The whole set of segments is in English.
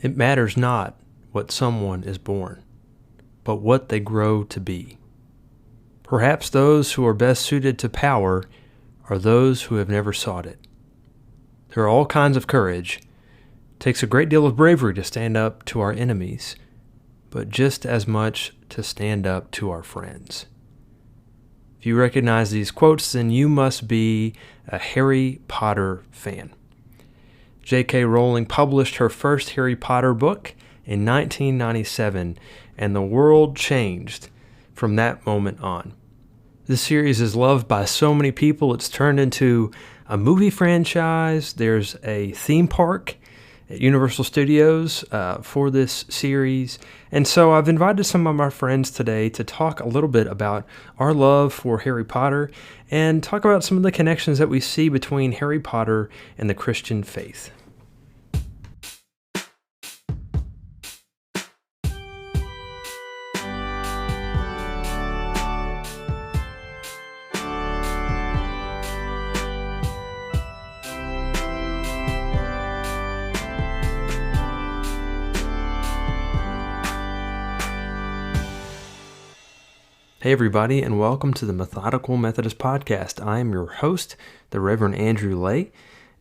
It matters not what someone is born, but what they grow to be. Perhaps those who are best suited to power are those who have never sought it. There are all kinds of courage. It takes a great deal of bravery to stand up to our enemies, but just as much to stand up to our friends. If you recognize these quotes, then you must be a Harry Potter fan. J.K. Rowling published her first Harry Potter book in 1997, and the world changed from that moment on. This series is loved by so many people. It's turned into a movie franchise. There's a theme park at Universal Studios for this series. And so I've invited some of my friends today to talk a little bit about our love for Harry Potter and talk about some of the connections that we see between Harry Potter and the Christian faith. Hey everybody, and welcome to the Methodical Methodist Podcast. I am your host, the Reverend Andrew Lay,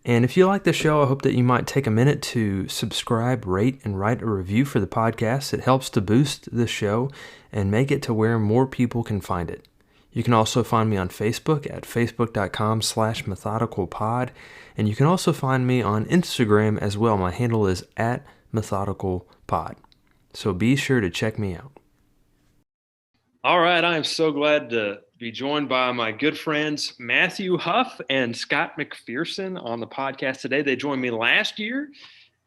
and if you like the show, I hope that you might take a minute to subscribe, rate, and write a review for the podcast. It helps to boost the show and make it to where more people can find it. You can also find me on Facebook at facebook.com/methodicalpod, and you can also find me on Instagram as well. My handle is at methodicalpod, so be sure to check me out. All right, I am so glad to be joined by my good friends Matthew Huff and Scott McPherson on the podcast today. They joined me last year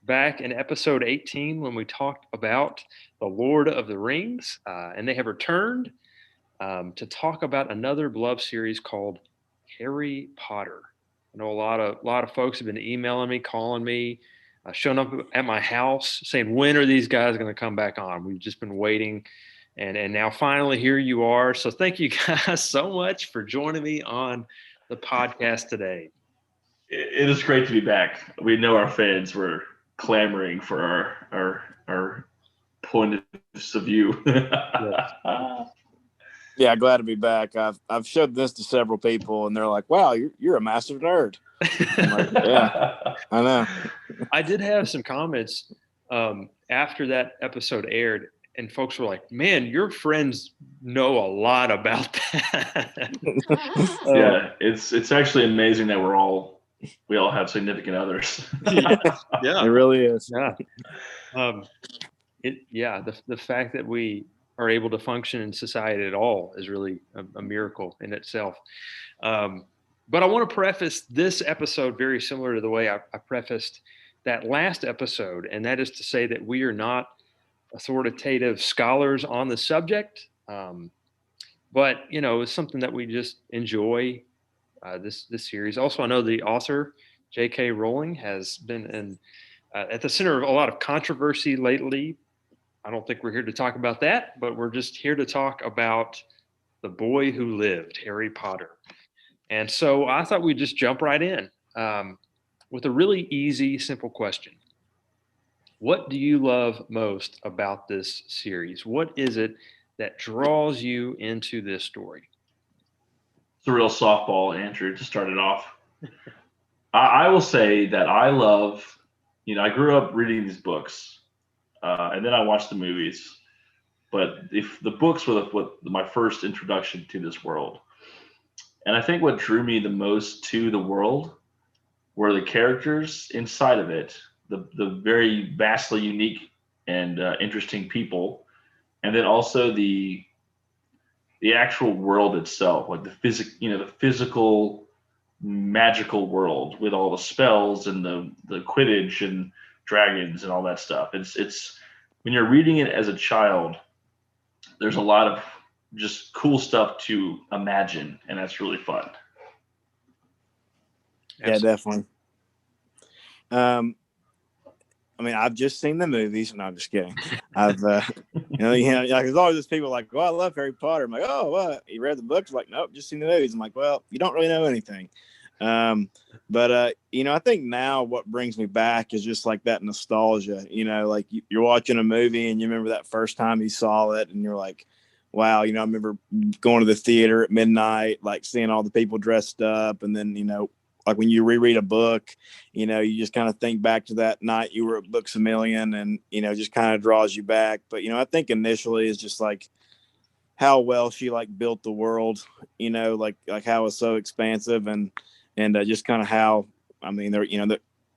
back in episode 18 when we talked about the Lord of the Rings, and they have returned to talk about another beloved series called Harry Potter. I know a lot of folks have been emailing me, calling me, showing up at my house saying, when are these guys going to come back on? We've just been waiting. And now finally here you are. So thank you guys so much for joining me on the podcast today. It is great to be back. We know our fans were clamoring for our point of view. Yeah, glad to be back. I've showed this to several people, and they're like, "Wow, you're a massive nerd." I'm like, yeah, I know. I did have some comments after that episode aired. And folks were like, man, your friends know a lot about that. Yeah, it's actually amazing that we all have significant others. Yeah, it really is. Yeah. The fact that we are able to function in society at all is really a miracle in itself. But I want to preface this episode very similar to the way I prefaced that last episode. And that is to say that we are not authoritative scholars on the subject, but it's something that we just enjoy. This series. Also, I know the author J.K. Rowling has been at the center of a lot of controversy lately. I don't think we're here to talk about that, but we're just here to talk about the boy who lived, Harry Potter. And so I thought we'd just jump right in with a really easy, simple question. What do you love most about this series? What is it that draws you into this story? It's a real softball, Andrew, to start it off. I will say that I love, I grew up reading these books, and then I watched the movies. But if the books were my first introduction to this world. And I think what drew me the most to the world were the characters inside of it. The very vastly unique and interesting people, and then also the actual world itself, like the physical magical world with all the spells and the Quidditch and dragons and all that stuff. It's when you're reading it as a child, there's a lot of just cool stuff to imagine, and that's really fun. Yeah, definitely. I mean, I've just seen the movies. No, I'm just kidding. I've, there's always these people like, "Oh, I love Harry Potter." I'm like, "Oh, what? You read the books?" I'm like, "Nope, just seen the movies." I'm like, "Well, you don't really know anything." But I think now what brings me back is just like that nostalgia. Like you're watching a movie and you remember that first time you saw it, and you're like, wow. I remember going to the theater at midnight, like seeing all the people dressed up, and then like when you reread a book, you just kind of think back to that night you were at Books a Million, and just kind of draws you back. But I think initially is just like how well she like built the world, like how it's so expansive, and just kind of how, I mean, there,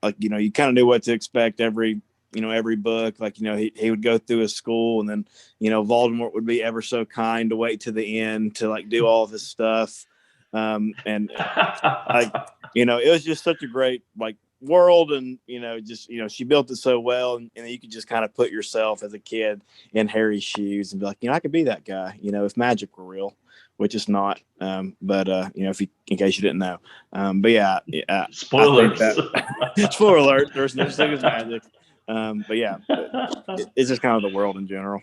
like, you kind of knew what to expect every book. Like, he would go through his school, and then, Voldemort would be ever so kind to wait to the end to like do all of his stuff. And like, it was just such a great like world, and just she built it so well, and you could just kind of put yourself as a kid in Harry's shoes and be like, I could be that guy, if magic were real, which is not. But if you, in case you didn't know. But yeah, Spoilers. Spoiler alert, there's no such thing as magic. But yeah, it's just kind of the world in general.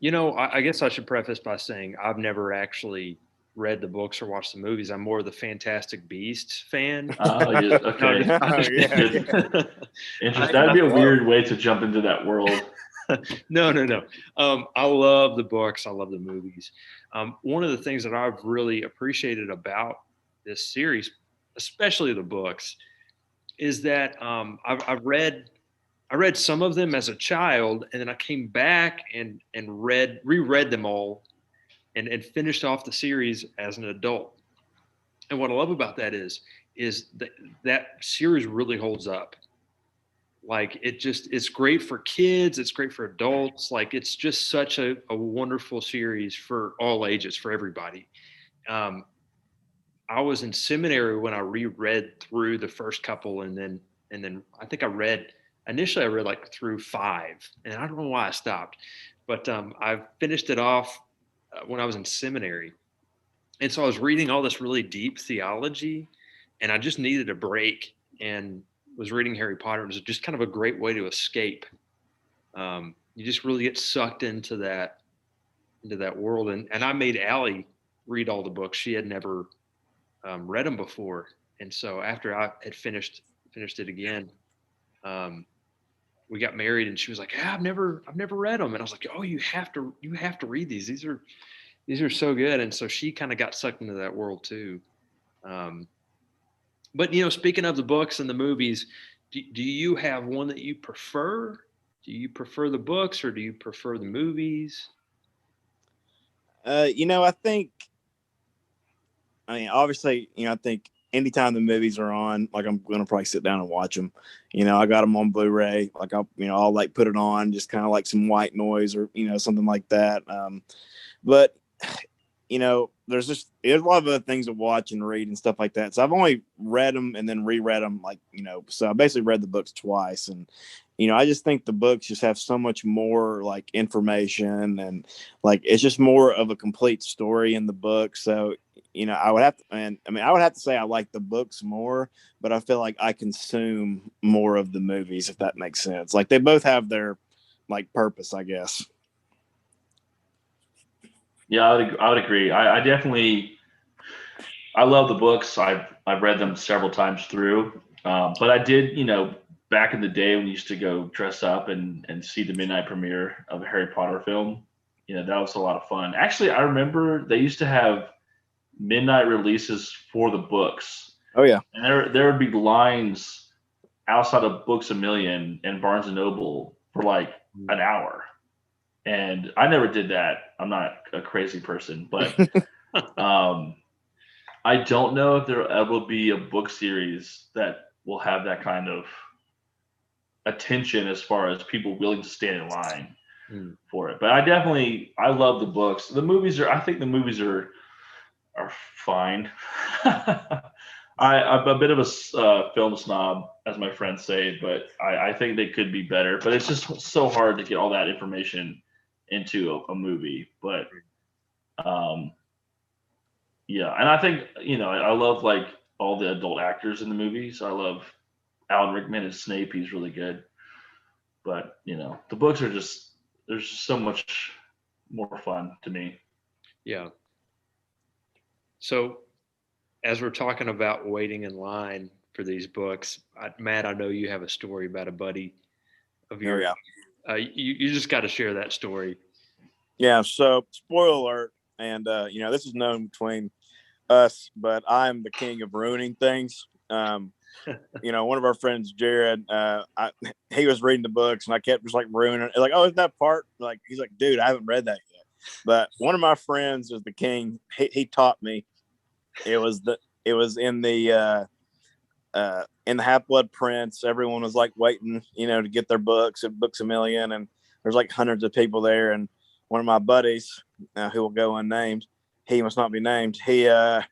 I guess I should preface by saying I've never actually read the books or watched the movies. I'm more of the Fantastic Beasts fan. Oh, yes. Okay. Interesting. That'd be a weird way to jump into that world. No. I love the books. I love the movies. One of the things that I've really appreciated about this series, especially the books, is that I read some of them as a child, and then I came back and reread them all, and finished off the series as an adult. And what I love about that is that series really holds up. Like it's great for kids, it's great for adults. Like it's just such a wonderful series for all ages, for everybody. I was in seminary when I reread through the first couple, and then I think initially I read like through 5, and I don't know why I stopped, but I finished it off when I was in seminary. And so I was reading all this really deep theology, and I just needed a break, and was reading Harry Potter. It was just kind of a great way to escape. You just really get sucked into that world. And I made Allie read all the books. She had never read them before. And so after I had finished it again, we got married, and she was like, I've never read them. And I was like, oh, you have to read these. These are so good. And so she kind of got sucked into that world too. But speaking of the books and the movies, do you have one that you prefer? Do you prefer the books, or do you prefer the movies? I obviously, I think anytime the movies are on, like I'm gonna probably sit down and watch them. I got them on Blu-ray. Like I'll like put it on, just kind of like some white noise or something like that. But there's a lot of other things to watch and read and stuff like that. So I've only read them and then reread them, so I basically read the books twice. And, I just think the books just have so much more like information, and like, it's just more of a complete story in the book. So, I would have to say I like the books more, but I feel like I consume more of the movies, if that makes sense. Like they both have their like purpose, I guess. Yeah, I would agree. I definitely, I love the books. I've read them several times through. But I did, back in the day when we used to go dress up and see the midnight premiere of a Harry Potter film, that was a lot of fun. Actually, I remember they used to have midnight releases for the books. Oh yeah. And there would be lines outside of Books a Million and Barnes and Noble for like an hour. And I never did that. I'm not a crazy person, but I don't know if there ever will be a book series that will have that kind of attention as far as people willing to stand in line for it. But I love the books. I think the movies are fine. I'm a bit of a film snob, as my friends say, but I think they could be better. But it's just so hard to get all that information into a movie. But yeah, and I think I love like all the adult actors in the movies. I love Alan Rickman as Snape; he's really good. But the books are there's just so much more fun to me. Yeah. So as we're talking about waiting in line for these books, Matt, I know you have a story about a buddy of yours. Yeah. You just got to share that story. Yeah. So, spoiler alert, and this is known between us, but I'm the king of ruining things. One of our friends, Jared, he was reading the books, and I kept just like ruining it. Like, oh, is that part? Like, he's like, dude, I haven't read that yet. But one of my friends is the king. He taught me. It was in the Half-Blood Prince. Everyone was like waiting, to get their books at Books A Million, and there's like hundreds of people there. And one of my buddies, who will go unnamed, he must not be named. He went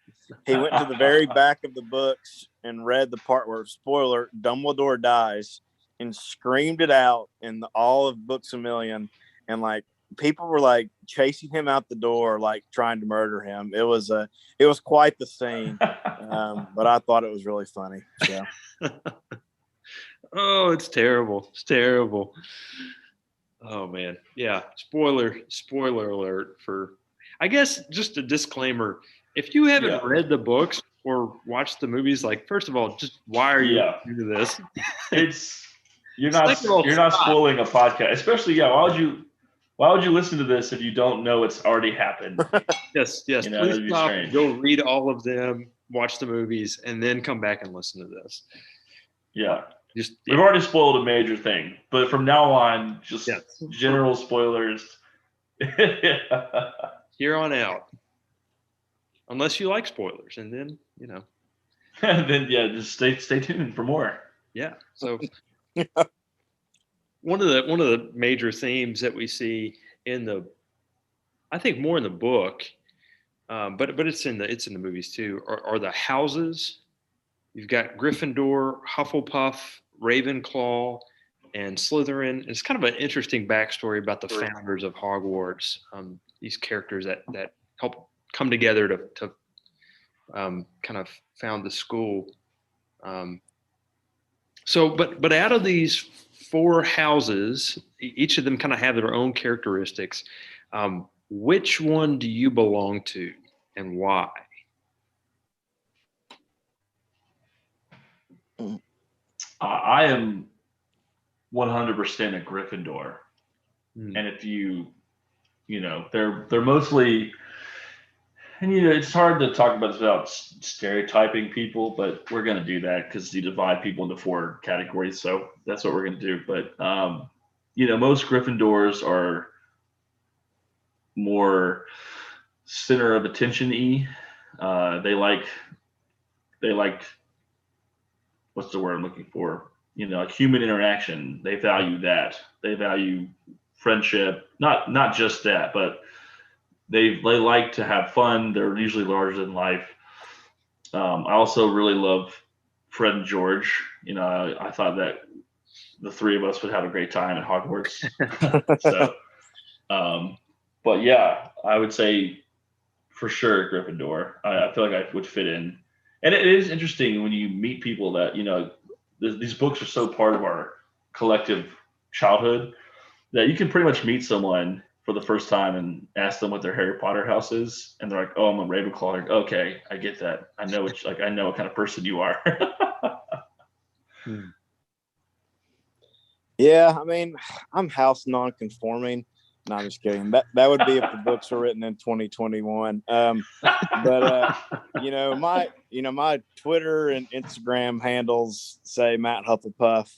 to the very back of the books and read the part where, spoiler, Dumbledore dies, and screamed it out in all of Books A Million, and like people were like chasing him out the door, like trying to murder him. It was quite the scene, but I thought it was really funny. So. Oh, it's terrible! It's terrible. Oh man, yeah. Spoiler alert for. I guess just a disclaimer: if you haven't read the books or watched the movies, like, first of all, just why are you listening to this? You're not spoiling a podcast, especially why would you listen to this if you don't know it's already happened? Yes. Please stop. Go read all of them, watch the movies, and then come back and listen to this. Yeah. We've already spoiled a major thing, but from now on, just general spoilers. Here on out. Unless you like spoilers, and then, then just stay tuned for more. Yeah. So one of the major themes that we see I think more in the book, but it's in the movies too, are the houses. You've got Gryffindor, Hufflepuff, Ravenclaw, and Slytherin. It's kind of an interesting backstory about the founders of Hogwarts. These characters that help come together to kind of found the school. But out of these 4 houses, each of them kind of have their own characteristics. Which one do you belong to, and why? I am 100% a Gryffindor, and if they're mostly, and it's hard to talk about this without stereotyping people, but we're going to do that because you divide people into 4 categories, so that's what we're going to do. But most Gryffindors are more center of attention-y. They like what's the word I'm looking for? Like human interaction. They value that. They value friendship. Not just that, but they like to have fun. They're usually larger than life. I also really love Fred and George. I thought that the 3 of us would have a great time at Hogwarts. So, but yeah, I would say for sure Gryffindor. I feel like I would fit in. And it is interesting when you meet people that, these books are so part of our collective childhood that you can pretty much meet someone for the first time and ask them what their Harry Potter house is. And they're like, oh, I'm a Ravenclaw. Like, okay, I get that. I know I know what kind of person you are. Yeah. I mean, I'm house non-conforming. No, I'm just kidding. That would be if the books were written in 2021. But my Twitter and Instagram handles say Matt Hufflepuff,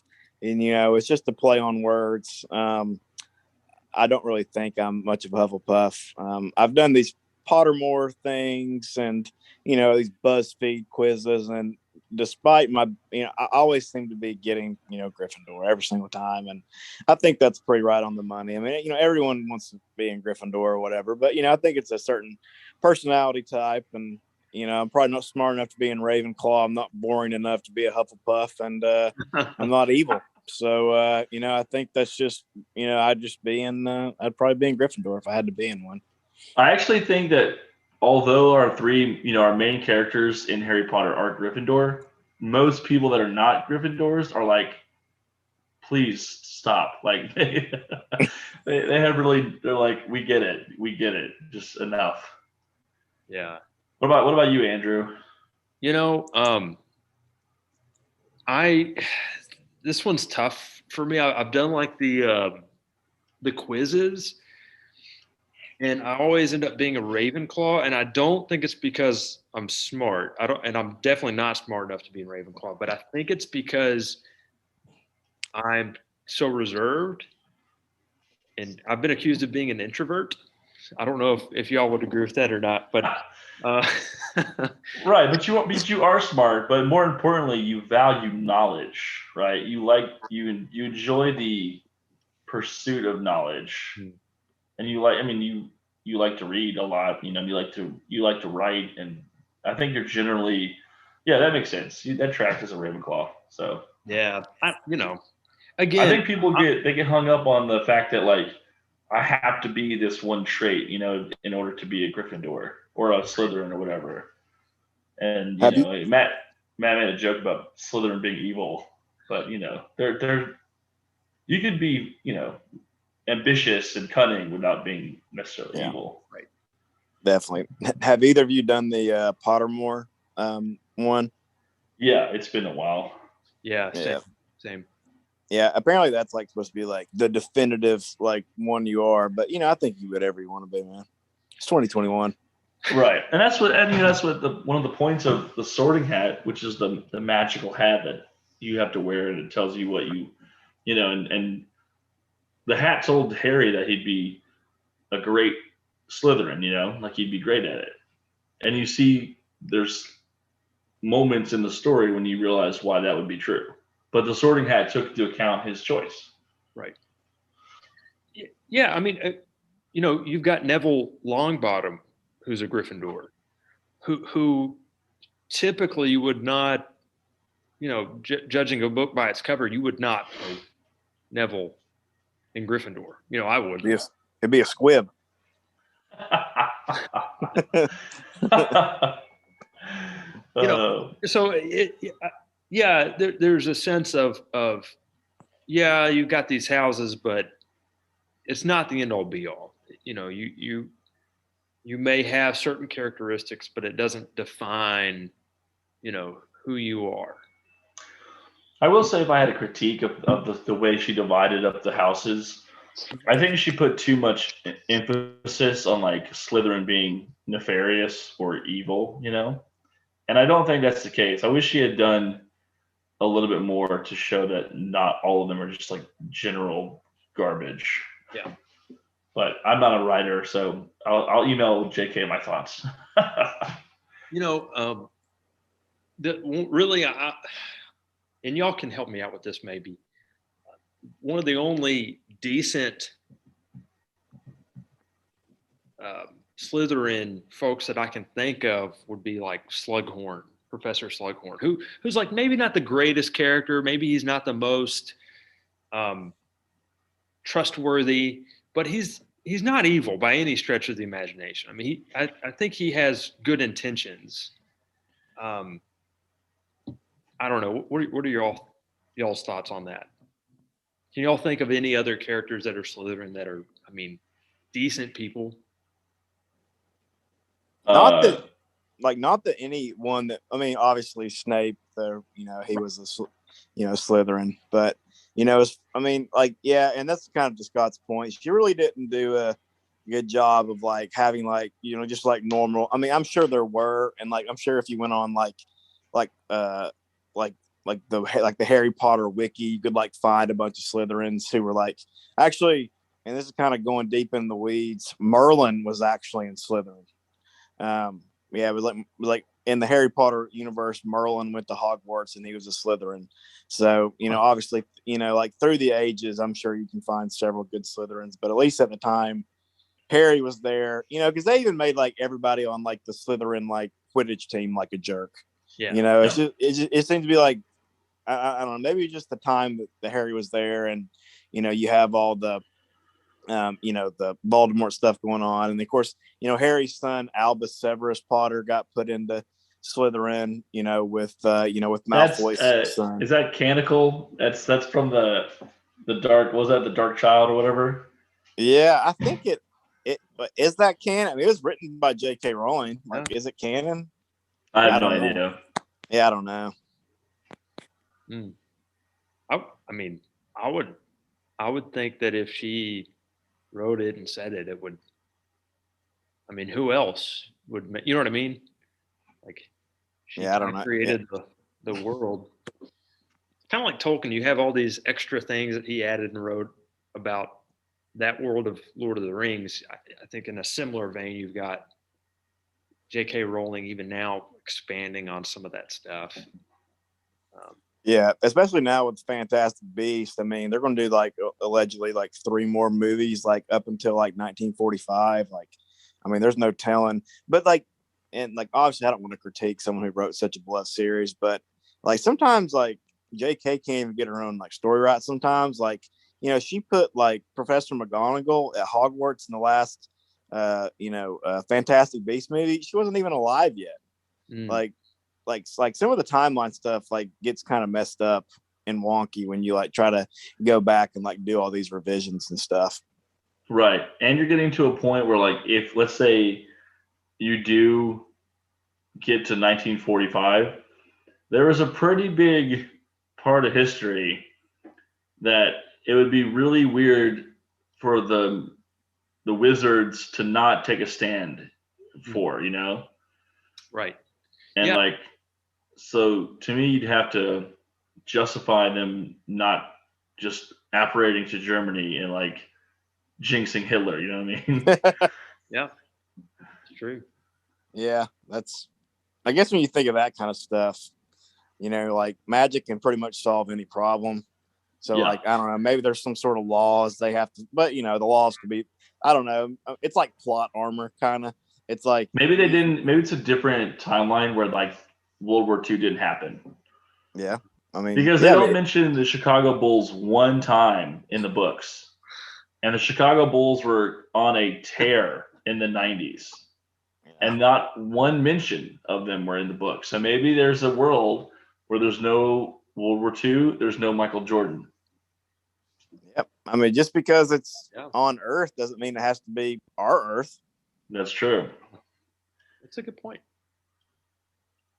and it's just a play on words. I don't really think I'm much of a Hufflepuff. I've done these Pottermore things and these BuzzFeed quizzes, and despite my, I always seem to be getting, Gryffindor every single time. And I think that's pretty right on the money. I mean, everyone wants to be in Gryffindor or whatever, but, I think it's a certain personality type. And, I'm probably not smart enough to be in Ravenclaw. I'm not boring enough to be a Hufflepuff, and I'm not evil. So, I think that's just, I'd probably be in Gryffindor if I had to be in one. I actually think that although our 3, our main characters in Harry Potter are Gryffindor, most people that are not Gryffindors are like, please stop. Like they have really, they're like, we get it, just enough. Yeah. What about you, Andrew? You know, I this one's tough for me. I've done like the quizzes, and I always end up being a Ravenclaw, and I don't think it's because I'm smart. I don't, and I'm definitely not smart enough to be in Ravenclaw, but I think it's because I'm so reserved, and I've been accused of being an introvert. I don't know if y'all would agree with that or not, but uh, Right, but you are smart, but more importantly, you value knowledge, right? You enjoy the pursuit of knowledge, Hmm. and you like to read a lot. You like to write, and I think you're generally, yeah, that makes sense. That tracks as a Ravenclaw. So yeah, I again, think people get hung up on the fact that like I have to be this one trait, in order to be a Gryffindor or a Slytherin or whatever. And Have you Matt made a joke about Slytherin being evil, but they're you could be ambitious and cunning without being necessarily yeah, evil. right? definitely. Have either of you done the Pottermore one? Yeah, it's been a while. Yeah, Yeah. same. Yeah, apparently that's like supposed to be like the definitive like one you are, but I think you whatever you want to be, man. It's 2021. Right, and that's what one of the points of the Sorting Hat, which is the magical hat that you have to wear, and it tells you what and the hat told Harry that he'd be a great Slytherin, like he'd be great at it. And you see, there's moments in the story when you realize why that would be true. But the Sorting Hat took into account his choice. Right. Yeah, I mean, you've got Neville Longbottom, who's a Gryffindor, who typically you would not, judging a book by its cover, you would not play Neville in Gryffindor. I would. It'd be a squib. So yeah, there's a sense of yeah, you've got these houses, but it's not the end all be all. You may have certain characteristics, but it doesn't define, who you are. I will say, if I had a critique of the way she divided up the houses, I think she put too much emphasis on like Slytherin being nefarious or evil, and I don't think that's the case. I wish she had done a little bit more to show that not all of them are just like general garbage. Yeah. But I'm not a writer, so I'll email JK my thoughts. Really, and y'all can help me out with this maybe. One of the only decent Slytherin folks that I can think of would be like Slughorn, Professor Slughorn, who's like maybe not the greatest character, maybe he's not the most trustworthy, but he's not evil by any stretch of the imagination. I mean, I think he has good intentions. I don't know. What are y'all's thoughts on that? Can y'all think of any other characters that are Slytherin that are, I mean, decent people? Not that anyone that obviously Snape, he was a Slytherin, but and that's kind of to Scott's point. She really didn't do a good job of like having like just like normal. I mean, I'm sure there were, and like I'm sure if you went on like the Harry Potter wiki, you could like find a bunch of Slytherins who were like actually, and this is kind of going deep in the weeds. Merlin was actually in Slytherin. It was like in the Harry Potter universe, Merlin went to Hogwarts and he was a Slytherin. So, obviously, like through the ages, I'm sure you can find several good Slytherins, but at least at the time, Harry was there, because they even made like everybody on like the Slytherin like Quidditch team like a jerk. Yeah. It seems to be like, I don't know, maybe just the time that the Harry was there, and you have all the the Voldemort stuff going on, and of course Harry's son Albus Severus Potter got put into Slytherin, with Malfoy's son. Is that canonical? That's from the dark. Was that the Dark Child or whatever? Yeah, I think it is that canon. I mean, it was written by J.K. Rowling. Like, is it canon? I have no idea. Yeah, I don't know. Mm. I mean, I would think that if she wrote it and said it, it would. I mean, who else would? You know what I mean? Like she Yeah, I kind don't of know. Yeah, created the world. Kind of like Tolkien. You have all these extra things that he added and wrote about that world of Lord of the Rings. I think in a similar vein, you've got J.K. Rowling even now expanding on some of that stuff. yeah, especially now with Fantastic Beasts. I mean, they're going to do like allegedly like 3 more movies, like up until like 1945. Like, I mean, there's no telling. But like, and like obviously, I don't want to critique someone who wrote such a beloved series, but like sometimes like J.K. can't even get her own like story right. Sometimes like she put like Professor McGonagall at Hogwarts in the last Fantastic Beast movie. She wasn't even alive yet. Mm. Like some of the timeline stuff like gets kind of messed up and wonky when you like try to go back and like do all these revisions and stuff. Right. And you're getting to a point where, like, if let's say you do get to 1945, there was a pretty big part of history that it would be really weird for the wizards to not take a stand for, Right. And Yeah. like, so to me, you'd have to justify them not just apparating to Germany and like jinxing Hitler. You know what I mean? Yeah. It's true. Yeah, that's. I guess when you think of that kind of stuff, like magic can pretty much solve any problem. So Yeah. like I don't know, maybe there's some sort of laws they have to, but the laws could be. I don't know. It's like plot armor kind of. It's like Maybe they didn't. Maybe it's a different timeline where like World War II didn't happen. Yeah, I mean, Because they yeah, don't mention the Chicago Bulls one time in the books. And the Chicago Bulls were on a tear in the 90s. And not one mention of them were in the book. So maybe there's a world where there's no World War II, there's no Michael Jordan. Yep. I mean, just because it's on Earth doesn't mean it has to be our Earth. That's true. That's a good point.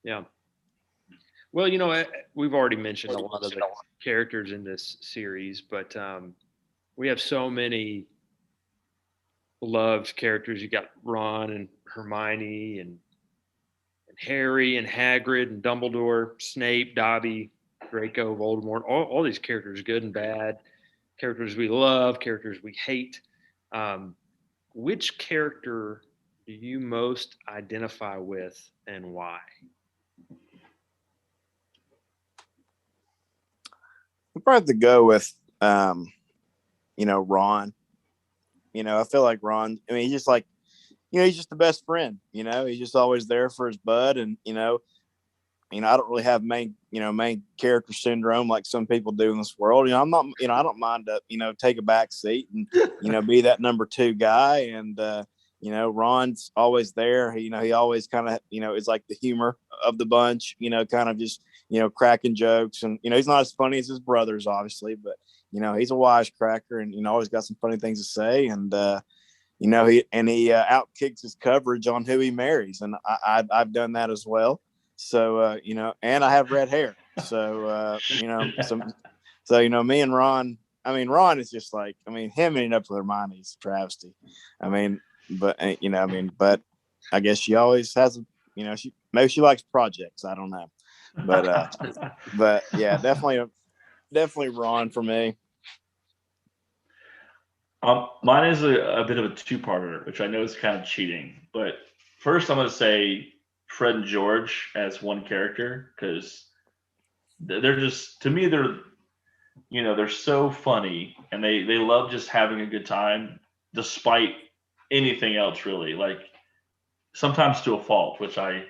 Yeah. Well, we've already mentioned a lot of the characters in this series, but we have so many beloved characters. You got Ron and Hermione and Harry and Hagrid and Dumbledore, Snape, Dobby, Draco, Voldemort. All these characters, good and bad, characters we love, characters we hate. Which character do you most identify with and why? We probably have to go with, Ron. I feel like Ron. I mean, he's just like, he's just the best friend. He's just always there for his bud, and I don't really have main character syndrome like some people do in this world. I'm not, I don't mind to, take a back seat and, be that number 2 guy. And, Ron's always there. He always kind of, is like the humor of the bunch, kind of just, cracking jokes. And, he's not as funny as his brothers, obviously, but, he's a wisecracker and, always got some funny things to say. And, he outkicks his coverage on who he marries. And I've done that as well. So, and I have red hair. So, me and Ron, I mean, Ron is just like, I mean, him ending up with Hermione is a travesty. I mean, but, but I guess she always has, maybe she likes projects. I don't know. But yeah, definitely Ron for me. Mine is a bit of a 2-parter, which I know is kind of cheating. But first, I'm going to say Fred and George as one character because they're just, to me, they're so funny and they love just having a good time despite anything else, really. Like sometimes to a fault, which I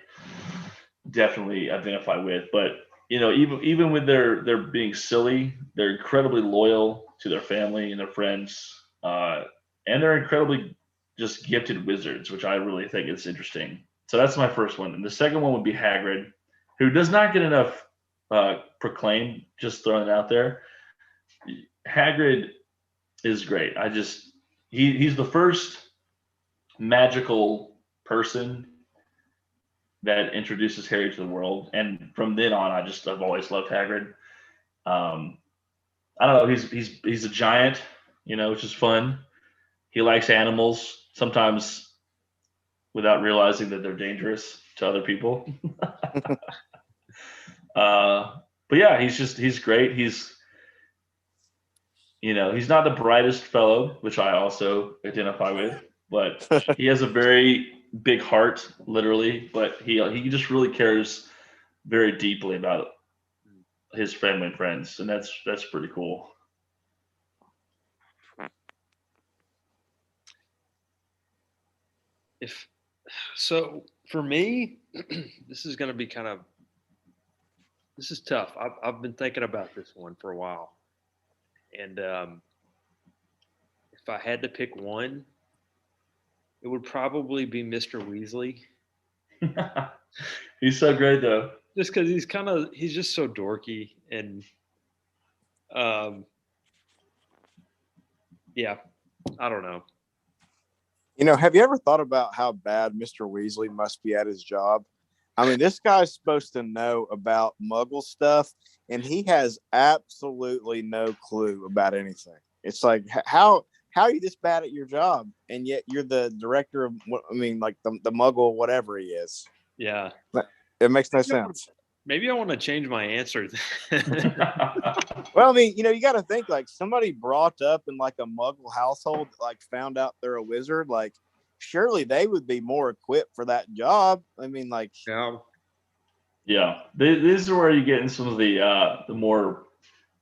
definitely identify with. But even with their being silly, they're incredibly loyal to their family and their friends, and they're incredibly just gifted wizards, which I really think is interesting. So that's my first one, and the second one would be Hagrid, who does not get enough proclaim. Just throwing it out there, Hagrid is great. He's the first magical person that introduces Harry to the world. And from then on, I've always loved Hagrid. Um, I don't know. He's a giant, which is fun. He likes animals sometimes without realizing that they're dangerous to other people. But yeah, he's great. He's not the brightest fellow, which I also identify with, but he has a very big heart, literally. But he just really cares very deeply about his family and friends, and that's pretty cool. If so, for me, this is going to be this is tough. I've been thinking about this one for a while, and if I had to pick one, it would probably be Mr. Weasley. He's so great, though. Just because he's just so dorky, and um, yeah, I don't know. Have you ever thought about how bad Mr. Weasley must be at his job? I mean, this guy's supposed to know about Muggle stuff, and he has absolutely no clue about anything. It's like, how are you this bad at your job, and yet you're the director of what I mean, like the Muggle, whatever he is. Yeah, it makes no sense. Maybe I want to change my answer. Well, I mean, you got to think like somebody brought up in like a Muggle household, like found out they're a wizard, like surely they would be more equipped for that job. I mean, like, yeah, this is where you get in some of the more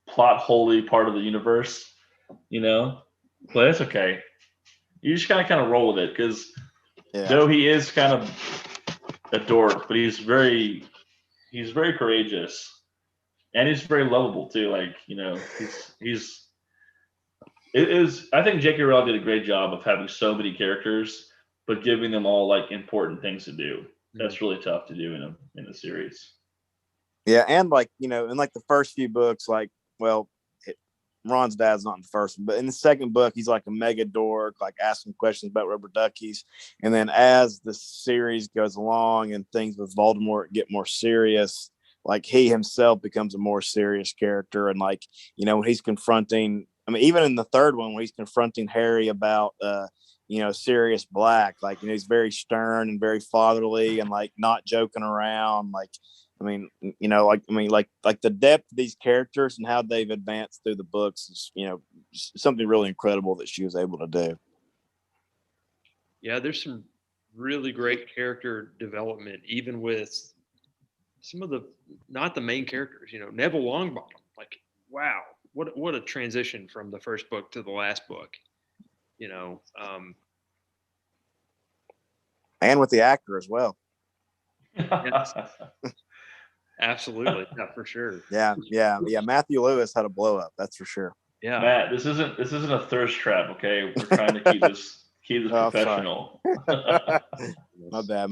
plot holy part of the universe, but it's okay. You just kind of roll with it because though he is kind of a dork, but he's very courageous and he's very lovable too. Like I think J.K. Rowling did a great job of having so many characters, but giving them all like important things to do. That's really tough to do in a series. Yeah, and like in like the first few books, like Ron's dad's not in the first one, but in the second book, he's like a mega dork, like asking questions about rubber duckies. And then as the series goes along and things with Voldemort get more serious, like he himself becomes a more serious character. And like, when he's confronting, I mean, even in the third one, when he's confronting Harry about, Sirius Black, like, he's very stern and very fatherly and like not joking around. Like, I mean, like the depth of these characters and how they've advanced through the books is, something really incredible that she was able to do. Yeah, there's some really great character development, even with some of not the main characters. Neville Longbottom. Like, wow, what a transition from the first book to the last book. And with the actor as well. Yes. Absolutely, yeah, for sure. Yeah. Matthew Lewis had a blow up, that's for sure. Yeah, Matt, this isn't a thirst trap, okay? We're trying to keep this professional. My bad.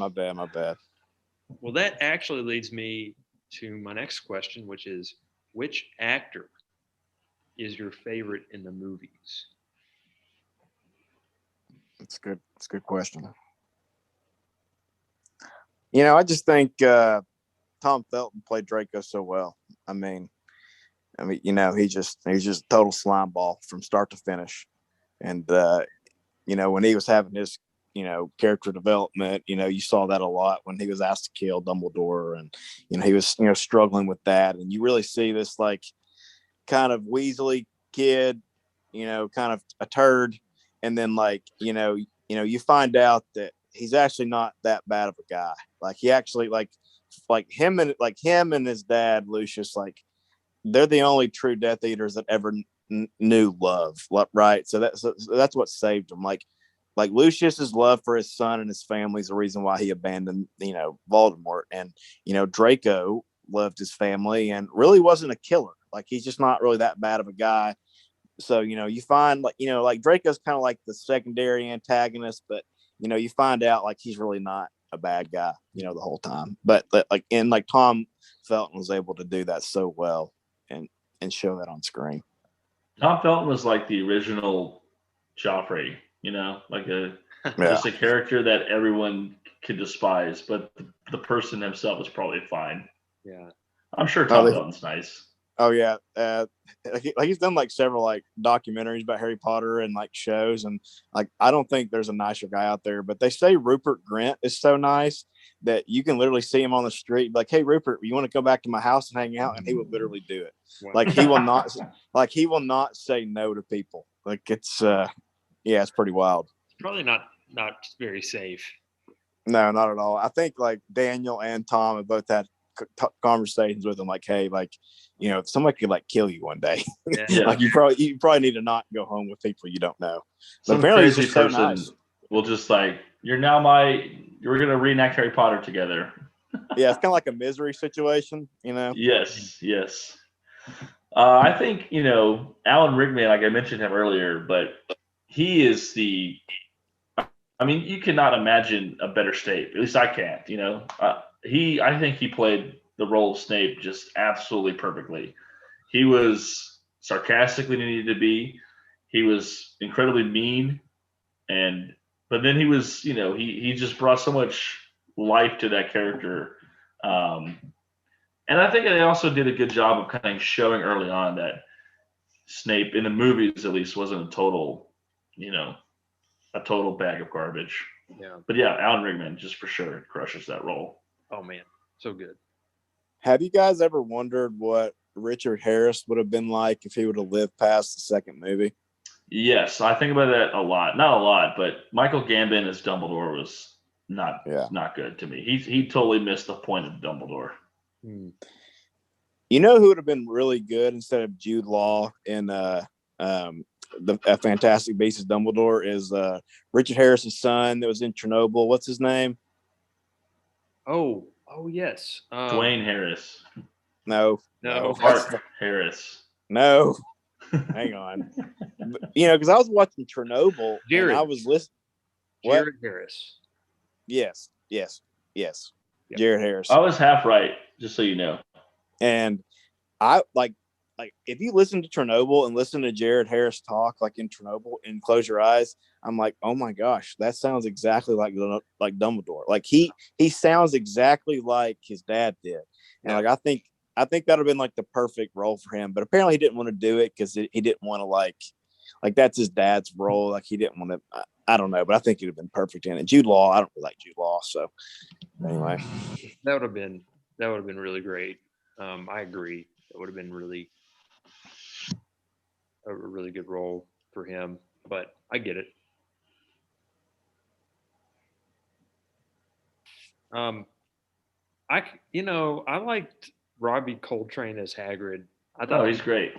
Well, that actually leads me to my next question, which is, which actor is your favorite in the movies? It's good. It's a good question. I just think Tom Felton played Draco so well. I mean, he's just a total slime ball from start to finish. And when he was having his character development, you saw that a lot when he was asked to kill Dumbledore, and he was struggling with that, and you really see this like kind of Weasley kid, kind of a turd, and then like you find out that he's actually not that bad of a guy. Like he actually like him and his dad Lucius, like they're the only true Death Eaters that ever knew love, right? So that's what saved him. Like Lucius's love for his son and his family is the reason why he abandoned Voldemort, and Draco loved his family and really wasn't a killer. Like he's just not really that bad of a guy. So you find like Draco's kind of like the secondary antagonist, but you find out like he's really not a bad guy, the whole time. But like Tom Felton was able to do that so well and show that on screen. Tom Felton was like the original Joffrey, like just a character that everyone could despise, but the person himself is probably fine. Yeah. I'm sure Oh, Tom they- Felton's nice. Oh yeah, he's done like several like documentaries about Harry Potter and like shows, and like I don't think there's a nicer guy out there. But they say Rupert Grint is so nice that you can literally see him on the street, like, "Hey Rupert, you want to go back to my house and hang out?" And he will literally do it. Wow. Like he will not say no to people. Like it's it's pretty wild. Probably not very safe. No, not at all. I think like Daniel and Tom have both had conversations with him, like, "Hey, like, you know, if somebody could like kill you one day, Yeah. Yeah. like you probably need to not go home with people you don't know." But Some apparently he's crazy just so person nice. will just like, we're gonna reenact Harry Potter together. Yeah, it's kind of like a Misery situation, you know. Yes, yes. I think, Alan Rickman, like I mentioned him earlier, but he is I mean, you cannot imagine a better Snape. At least I can't, I think he played the role of Snape just absolutely perfectly. He was sarcastic when he needed to be. He was incredibly mean, but then he was, he just brought so much life to that character. And I think they also did a good job of kind of showing early on that Snape, in the movies at least, wasn't a total bag of garbage. Yeah. But yeah, Alan Rickman just for sure crushes that role. Oh man, so good. Have you guys ever wondered what Richard Harris would have been like if he would have lived past the second movie? Yes, I think about that a lot. Not a lot, but Michael Gambon as Dumbledore was not good to me. He totally missed the point of Dumbledore. Hmm. You know who would have been really good instead of Jude Law in the Fantastic Beasts as Dumbledore is Richard Harris's son that was in Chernobyl. What's his name? Oh yes. Dwayne Harris. No. No. Hart Harris. No. Hang on. Because I was watching Chernobyl Jared. and I was listening. What? Jared Harris. Yes. Yep. Jared Harris. I was half right, just so you know. And I like if you listen to Chernobyl and listen to Jared Harris talk like in Chernobyl and close your eyes, I'm like, oh my gosh, that sounds exactly like Dumbledore. Like he sounds exactly like his dad did. And like I think that would have been like the perfect role for him. But apparently he didn't want to do it because he didn't want to like that's his dad's role. Like he didn't want to. I don't know, but I think he'd have been perfect in it. Jude Law, I don't really like Jude Law, so anyway. That would have been really great. I agree. That would have been really a really good role for him. But I get it. I liked Robbie Coltrane as Hagrid. I thought he's great.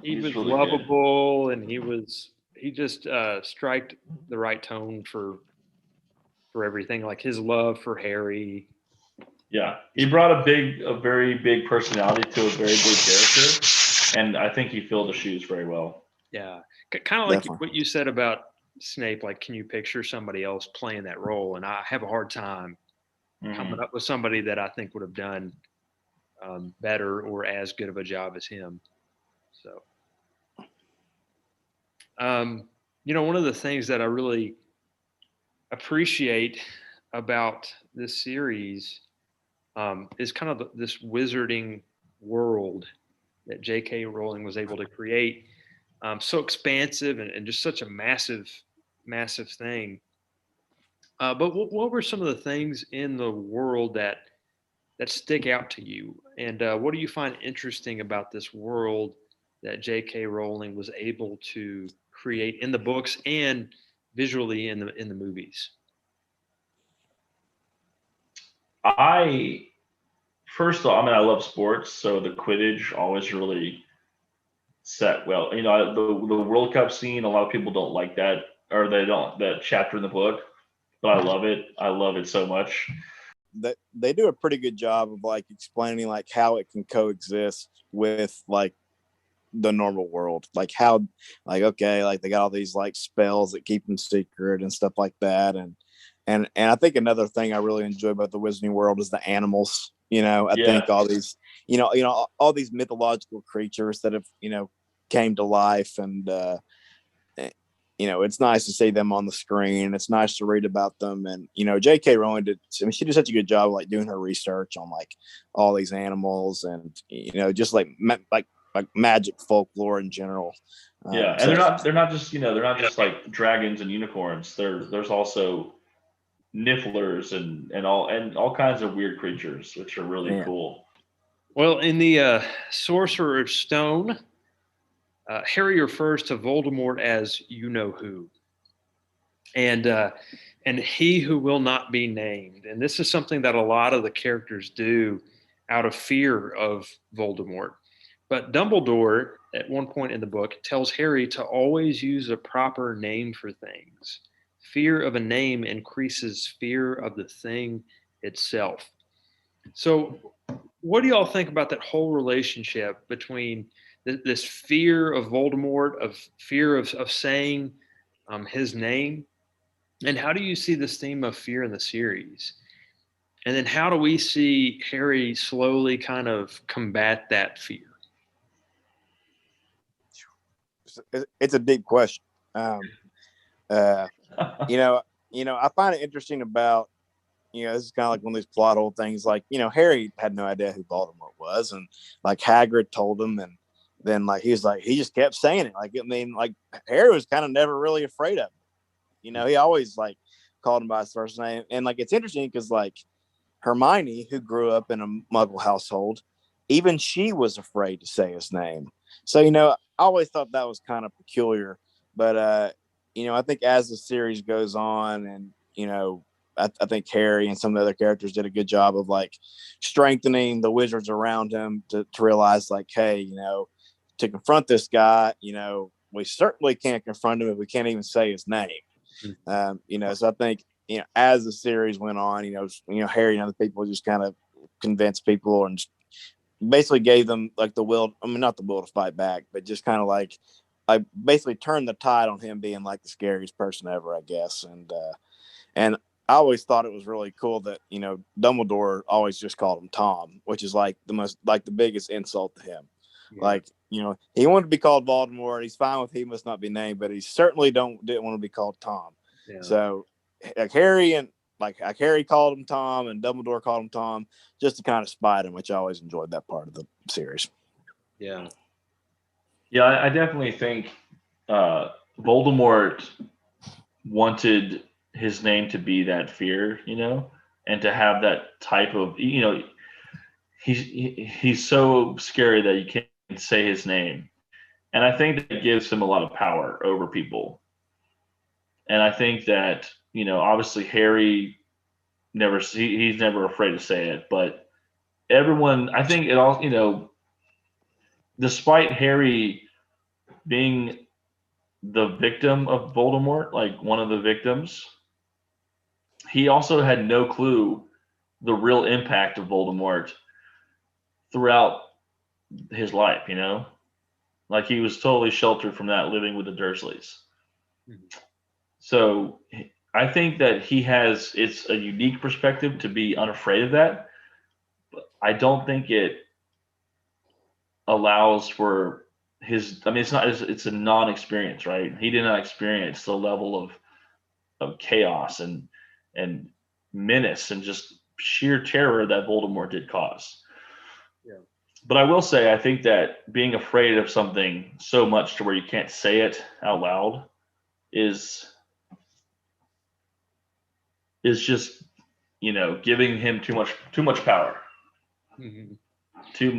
he He's was really lovable, and he just striked the right tone for everything. Like his love for Harry. Yeah, he brought a very big personality to a very big character, and I think he filled the shoes very well. Yeah, kind of like Definitely. what you said about Snape. Like, can you picture somebody else playing that role? And I have a hard time coming up with somebody that I think would have done better or as good of a job as him. So, one of the things that I really appreciate about this series is kind of this wizarding world that J.K. Rowling was able to create. So expansive and just such a massive thing. But what were some of the things in the world that stick out to you? And what do you find interesting about this world that J.K. Rowling was able to create in the books and visually in the movies? First of all, I love sports, so the Quidditch always really set well. The World Cup scene, a lot of people don't like that, or they don't, that chapter in the book, but I love it. I love it so much. That they do a pretty good job of like explaining like how it can coexist with like the normal world, like how okay, like they got all these like spells that keep them secret and stuff like that. And I think another thing I really enjoy about the Wizarding World is the animals. I think all these all these mythological creatures that have came to life, and it's nice to see them on the screen. It's nice to read about them. And, J.K. Rowling she did such a good job of like doing her research on like all these animals and, just like magic folklore in general. Yeah. And they're not just, they're not just like dragons and unicorns. There's also nifflers and all kinds of weird creatures, which are really cool. Well, in the Sorcerer's Stone, Harry refers to Voldemort as you-know-who, and he who will not be named. And this is something that a lot of the characters do out of fear of Voldemort. But Dumbledore, at one point in the book, tells Harry to always use a proper name for things. Fear of a name increases fear of the thing itself. So, what do y'all think about that whole relationship between this fear of Voldemort, of fear of saying his name, and how do you see this theme of fear in the series? And then how do we see Harry slowly kind of combat that fear? It's a deep question. I find it interesting about, this is kind of like one of these plot hole things. Like, Harry had no idea who Voldemort was, and like Hagrid told him, and then like he just kept saying it. Like, I mean, like Harry was kind of never really afraid of him. He always like called him by his first name, and like it's interesting because like Hermione, who grew up in a Muggle household, even she was afraid to say his name. So I always thought that was kind of peculiar, but I think as the series goes on, and I think Harry and some of the other characters did a good job of like strengthening the wizards around him to realize like, hey, to confront this guy, we certainly can't confront him if we can't even say his name. So I think, as the series went on, Harry and other people just kind of convinced people and basically gave them like the will, not the will to fight back, but just kind of like I basically turned the tide on him being like the scariest person ever, I guess. And I always thought it was really cool that, Dumbledore always just called him Tom, which is like the biggest insult to him. Yeah. Like, he wanted to be called Voldemort. He's fine with he must not be named, but he certainly didn't want to be called Tom. Yeah. So like Harry called him Tom and Dumbledore called him Tom just to kind of spite him, which I always enjoyed that part of the series. Yeah. Yeah, I definitely think Voldemort wanted his name to be that fear, and to have that type of, he's so scary that you can't say his name. And I think that gives him a lot of power over people. And I think that, obviously Harry he's never afraid to say it, but everyone, I think it all, despite Harry being the victim of Voldemort, like one of the victims, he also had no clue the real impact of Voldemort throughout his life, like he was totally sheltered from that living with the Dursleys. Mm-hmm. So I think that it's a unique perspective to be unafraid of that. But I don't think it allows for it's a non-experience, right? He did not experience the level of chaos and menace and just sheer terror that Voldemort did cause. Yeah. But I will say, I think that being afraid of something so much to where you can't say it out loud is just, giving him too much power. Mm-hmm. Too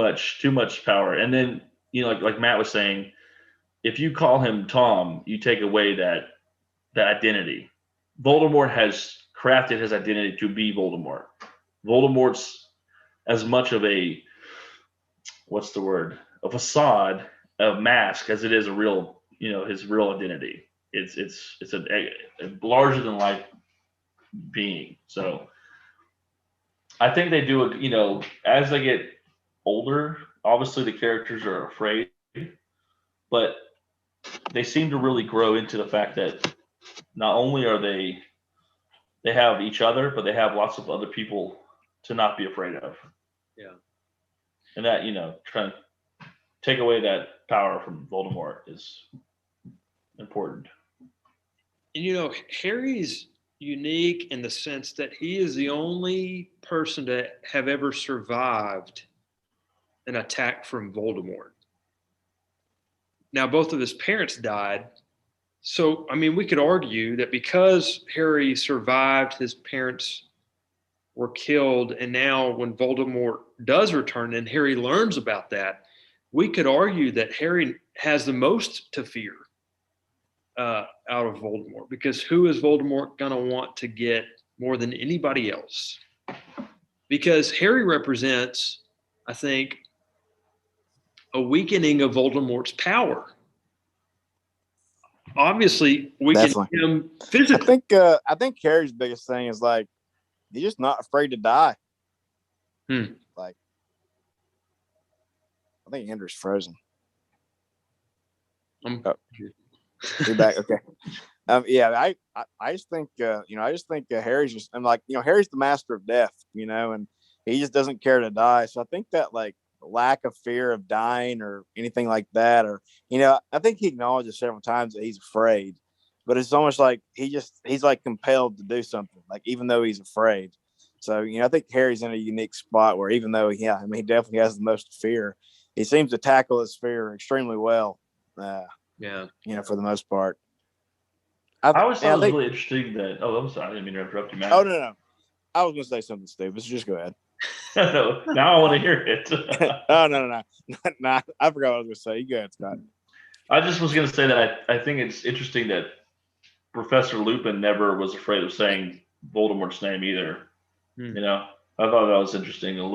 much power. And then, like Matt was saying, if you call him Tom, you take away that identity. Voldemort has crafted his identity to be Voldemort. Voldemort's as much of a facade, a mask, as it is a real, his real identity. It's a larger than life being. So I think they do it, as they get older, obviously the characters are afraid, but they seem to really grow into the fact that not only are they have each other, but they have lots of other people to not be afraid of. Yeah. And that, trying to take away that power from Voldemort is important. And Harry's unique in the sense that he is the only person to have ever survived an attack from Voldemort. Now, both of his parents died. So, I mean, we could argue that because Harry survived, his parents were killed. And now, when Voldemort does return and Harry learns about that, we could argue that Harry has the most to fear out of Voldemort, because who is Voldemort going to want to get more than anybody else? Because Harry represents, I think, a weakening of Voldemort's power. Obviously, weakening him physically. I think Harry's biggest thing is like he's just not afraid to die. Like, I think Andrew's frozen. You're back. Okay. Yeah, I just think Harry's just, I'm like, Harry's the master of death, and he just doesn't care to die. So I think that like lack of fear of dying or anything like that, or I think he acknowledges several times that he's afraid, but it's almost like he's like compelled to do something, like even though he's afraid. So I think Harry's in a unique spot where even though he definitely has the most fear, he seems to tackle his fear extremely well. For the most part. I always thought it was really interesting that. Oh, I'm sorry, I didn't mean to interrupt you, Matt. Oh no, I was going to say something stupid. So just go ahead. No, now I want to hear it. Oh no, I forgot what I was going to say. You go ahead, Scott. I just was going to say that I think it's interesting that Professor Lupin never was afraid of saying Voldemort's name either. I thought that was interesting. A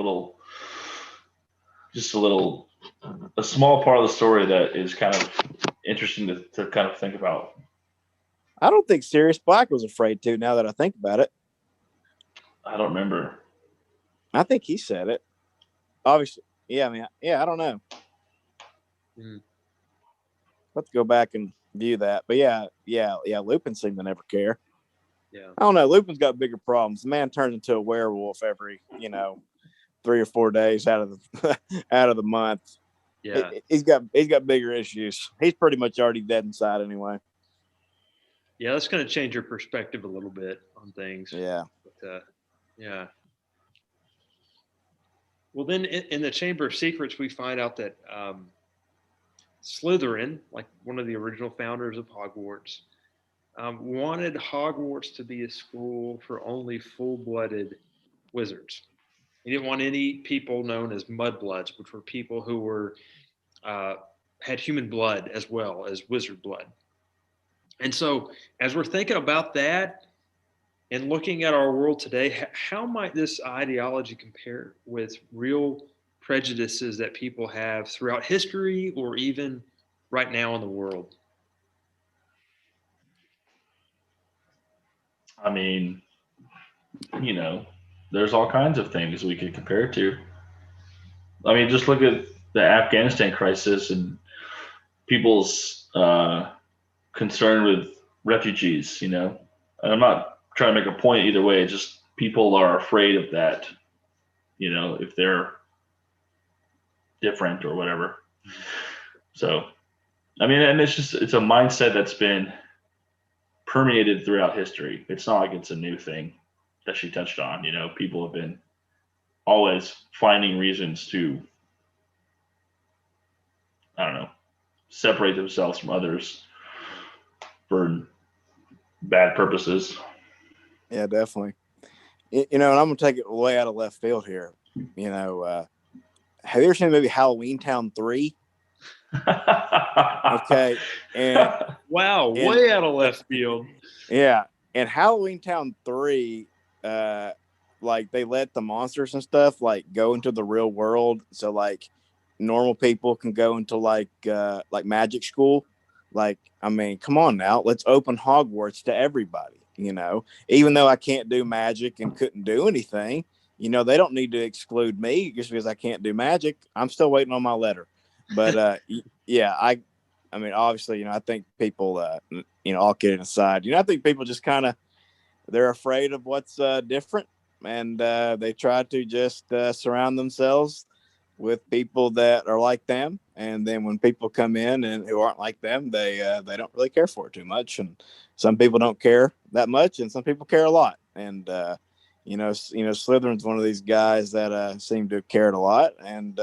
small part of the story that is kind of interesting to kind of think about. I don't think Sirius Black was afraid to, now that I think about it. I don't remember. I think he said it. Obviously. Yeah, I don't know. Let's go back and view that. But yeah, Lupin seemed to never care. Yeah. I don't know. Lupin's got bigger problems. The man turns into a werewolf every, 3 or 4 days out of the month. Yeah. He's got bigger issues. He's pretty much already dead inside anyway. Yeah, that's going to change your perspective a little bit on things. Yeah. But, yeah. Well, then in the Chamber of Secrets, we find out that Slytherin, like one of the original founders of Hogwarts, wanted Hogwarts to be a school for only full-blooded wizards. He didn't want any people known as mudbloods, which were people who were had human blood as well as wizard blood. And so, as we're thinking about that and looking at our world today, how might this ideology compare with real prejudices that people have throughout history or even right now in the world? I mean, there's all kinds of things we could compare it to. I mean, just look at the Afghanistan crisis and people's concern with refugees, And I'm not trying to make a point either way. Just people are afraid of that, if they're different or whatever. So, I mean, and it's a mindset that's been permeated throughout history. It's not like it's a new thing that she touched on. People have been always finding reasons to, I don't know, separate themselves from others for bad purposes. Yeah, definitely. And I'm going to take it way out of left field here. Have you ever seen the movie Halloween Town 3? Okay. And way out of left field. Yeah. And Halloween Town 3, like they let the monsters and stuff like go into the real world. So like normal people can go into like magic school. Like, I mean, come on now, let's open Hogwarts to everybody, even though I can't do magic and couldn't do anything, they don't need to exclude me just because I can't do magic. I'm still waiting on my letter. But yeah, I mean, obviously, I think people, all kidding aside, I think people just kind of, they're afraid of what's different, and they try to just surround themselves with people that are like them, and then when people come in and who aren't like them, they don't really care for it too much. And some people don't care that much, and some people care a lot. And Slytherin's one of these guys that seem to have cared a lot. And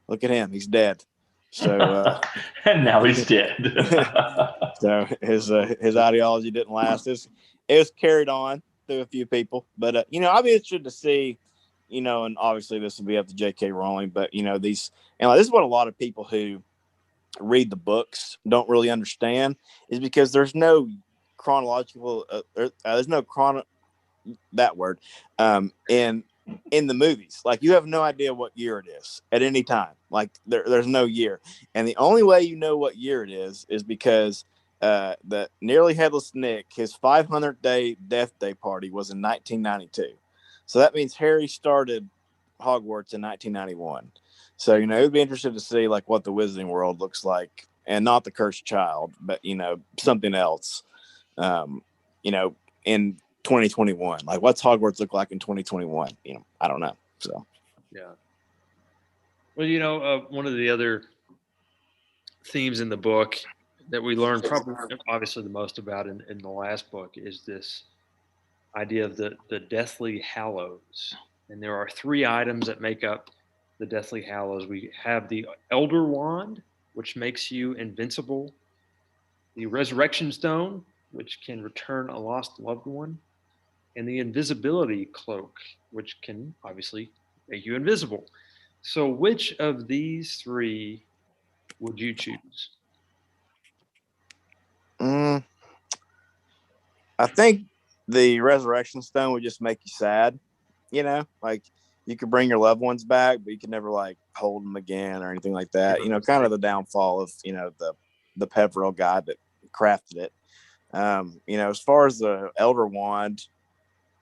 look at him, he's dead. So and now he's dead. so his ideology didn't last. It was carried on through a few people, but I'll be interested to see, and obviously this will be up to J.K. Rowling, but this is what a lot of people who read the books don't really understand, is because there's no chronological, there's no that word in the movies. Like, you have no idea what year it is at any time. Like, there's no year, and the only way you know what year it is because the Nearly Headless Nick, his 500th day death day party was in 1992. So that means Harry started Hogwarts in 1991. So, it would be interesting to see like what the Wizarding World looks like, and not the Cursed Child, but something else. In 2021, like what's Hogwarts look like in 2021? I don't know. So yeah. Well, one of the other themes in the book that we learned probably obviously the most about in the last book is this idea of the Deathly Hallows. And there are 3 items that make up the Deathly Hallows. We have the Elder Wand, which makes you invincible, the Resurrection Stone, which can return a lost loved one, and the Invisibility Cloak, which can obviously make you invisible. So which of these 3 would you choose? I think the Resurrection Stone would just make you sad. Like, you could bring your loved ones back, but you could never like hold them again or anything like that. Kind of the downfall of the Peveril guy that crafted it. As far as the Elder Wand,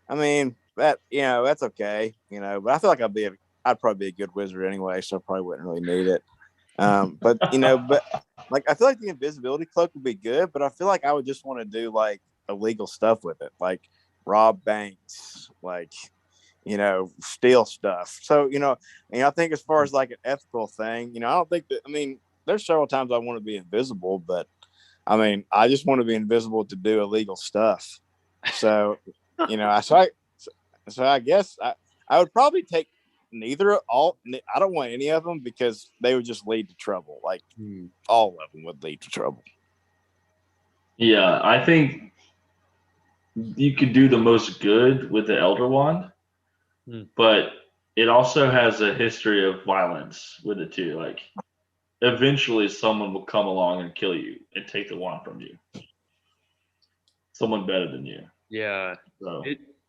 I mean that that's okay. But I feel like I'd probably be a good wizard anyway, so I probably wouldn't really need it. But like, I feel like the Invisibility Cloak would be good, but I feel like I would just want to do like illegal stuff with it, like rob banks, like steal stuff. So I think as far as like an ethical thing, I don't think that. I mean, there's several times I want to be invisible, but I mean, I just want to be invisible to do illegal stuff. So so I guess I would probably take neither. I don't want any of them because they would just lead to trouble. Like, all of them would lead to trouble. Yeah, I think you could do the most good with the Elder Wand, but it also has a history of violence with it too. Like, eventually someone will come along and kill you and take the wand from you. Someone better than you. Yeah. So